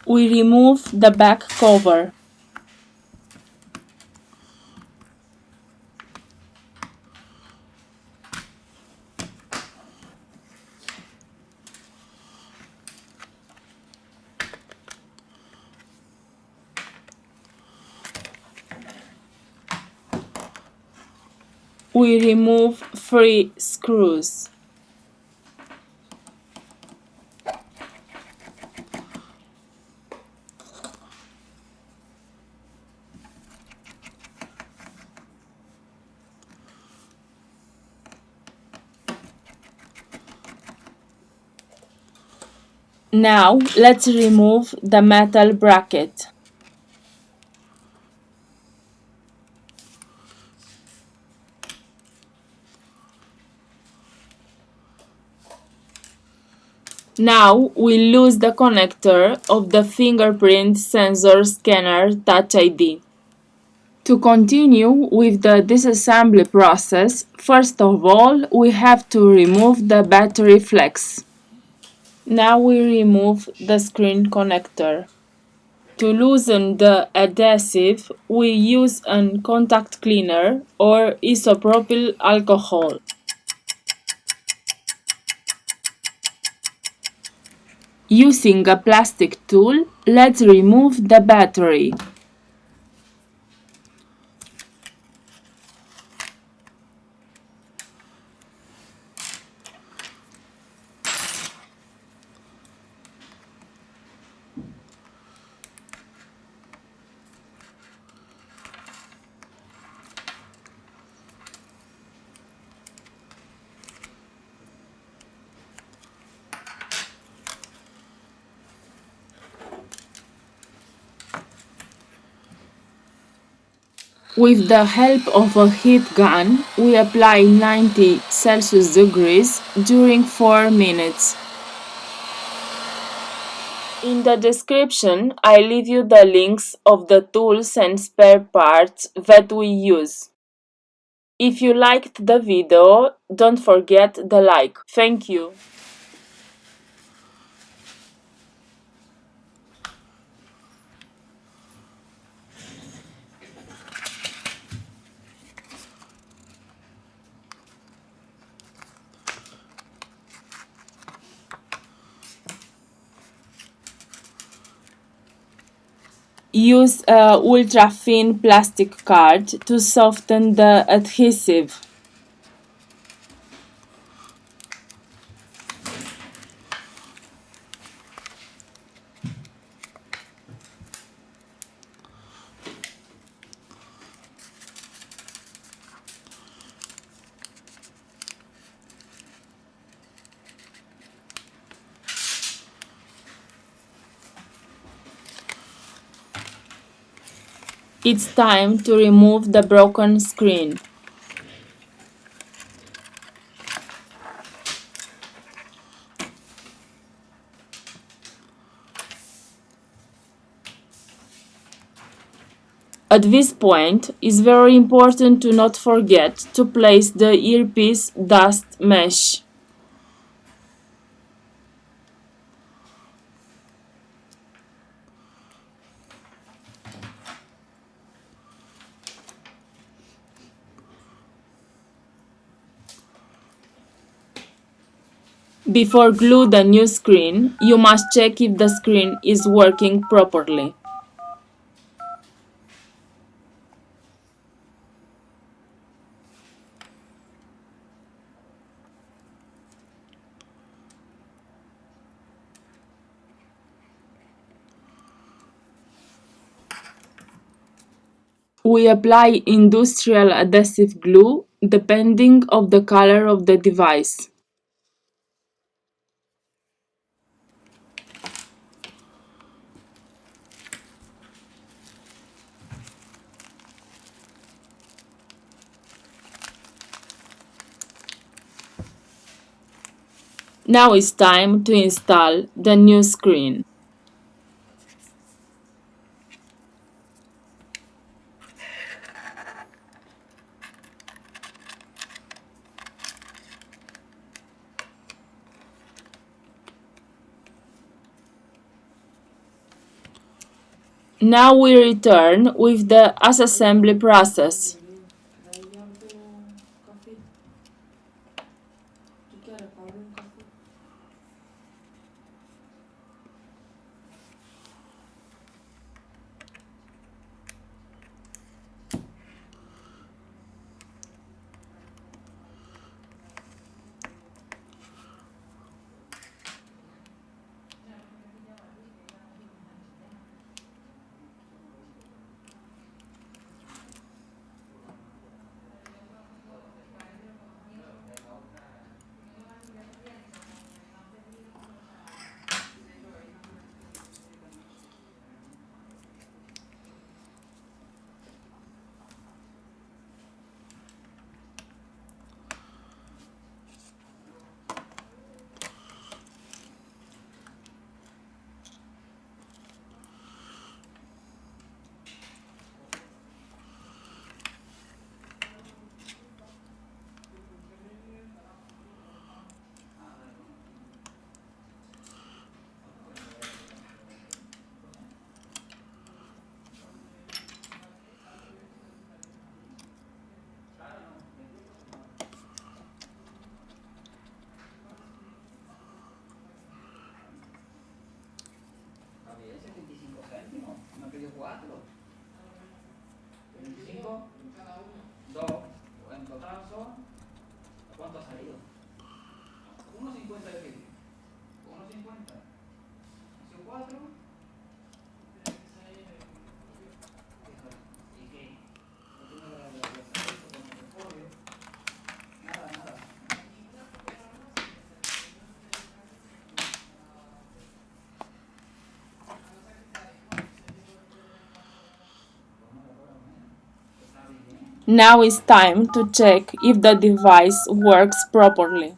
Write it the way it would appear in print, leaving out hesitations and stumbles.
We remove the back cover. We remove 3 screws. Now let's remove the metal bracket. Now we lose the connector of the fingerprint sensor scanner Touch ID. To continue with the disassembly process, first of all we have to remove the battery flex. Now we remove the screen connector. To loosen the adhesive, we use a contact cleaner or isopropyl alcohol. Using a plastic tool, let's remove the battery. With the help of a heat gun, we apply 90 Celsius degrees during 4 minutes. In the description, I leave you the links of the tools and spare parts that we use. If you liked the video, don't forget the like. Thank you. Use a ultra-thin plastic card to soften the adhesive. It's time to remove the broken screen. At this point, it's very important to not forget to place the earpiece dust mesh. Before glue the new screen, you must check if the screen is working properly. We apply industrial adhesive glue depending of the color of the device. Now it's time to install the new screen. Now we return with the assembly process. Now it's time to check if the device works properly.